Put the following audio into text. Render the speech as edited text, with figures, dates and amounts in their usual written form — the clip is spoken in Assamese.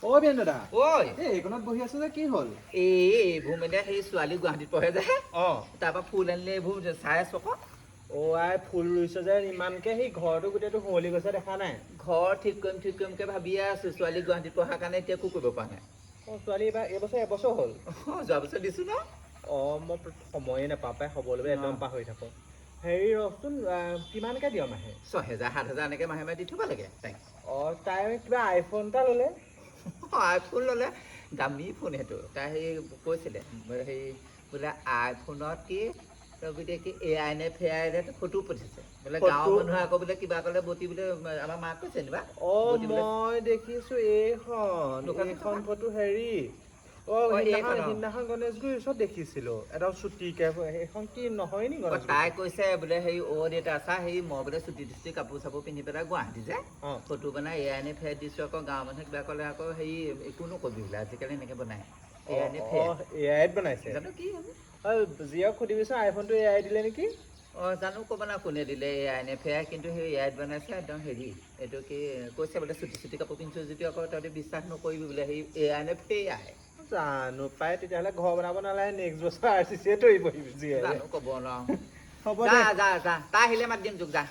ও বেন দাদা ঐ এইকণত বহি আছো যে কি হ'ল এইবোৰ মানে সেই ছোৱালী গুৱাহাটীত পঢ়ে যে অঁ তাৰপৰা ফুল আনিলে এইবোৰ চাই আছো আকৌ অ' আই ফুল ৰুইছ যে ইমানকে সেই ঘৰটো গোটেইটো শুৱলি গৈছে দেখা নাই ঘৰ ঠিক কৰিমকে ভাবিয়ে আছো ছোৱালী গুৱাহাটীত পঢ়াৰ কাৰণে এতিয়া একো কৰিব পৰা নাই অঁ ছোৱালী এইবাৰ এইবছৰ এবছৰ হ'ল যোৱা বছৰ দিছো ন অঁ মই সময়ে নাপাওঁ পাই খবৰলৈ একদম পাহৰি থাকোঁ হেৰি ৰচোন কিমানকৈ দিয় মাহে 6,000 7,000 এনেকে মাহে মাহে দি থব লাগে তাইক অঁ তাই কিবা আইফোন এটা ল'লে আইফোন ল'লে দামী ফোন সেইটো তাই সেই কৈছিলে সেই বোলে আইফোনত কি বোলে কি এআই নে ফেআই নে ফটো পঠিয়াইছে বোলে গাঁৱৰ মানুহে আকৌ বোলে কিবা ক'লে বটি বোলে আমাৰ মাক কৈছে যেনিবা অঁ মই দেখিছোঁ এইখন ফটো হেৰি অঁ সিদিনাখন গণেশগুৰিৰ ওচৰত দেখিছিলোঁ একদম চুটিকৈ সেইখন কি নহয় নি তাই কৈছে বোলে হেৰি দেউতা চা হেৰি মই বোলে চুটি টুটি কাপোৰ চাপোৰ পিন্ধি পেলাই গুৱাহাটী যে অঁ ফটো বনাই এআই নে ফেআই দিছোঁ আকৌ গাঁৱৰ মানুহে কিবা ক'লে আকৌ হেৰি একো নকবি বোলে আজিকালি এনেকৈ বনায় এআই নে ফেআই এআইত বনাইছে জানো কি হ'ব জিয়ক সুধিবিচোন আইফোনটো এআই দিলে নেকি জানো ক'ব না কোনে দিলে এআই নে ফেআই কিন্তু সেই এআইত বনাইছে একদম হেৰি এইটো কি কৈছে বোলে চুটি চুটি কাপোৰ পিন্ধিছোঁ যদিও আকৌ তহঁতি বিশ্বাস নকৰিবি বোলে সেই এআই নে ফেআই জানো পাই তেতিয়াহ'লে ঘৰ বনাব নালাগে নেক্সট বছৰ আৰ চি চিয়ে তৰি বহিবি জানো ক'ব নোৱাৰো হ'ব যা দে যা যা তাই আহিলে মাত দিম তোক যা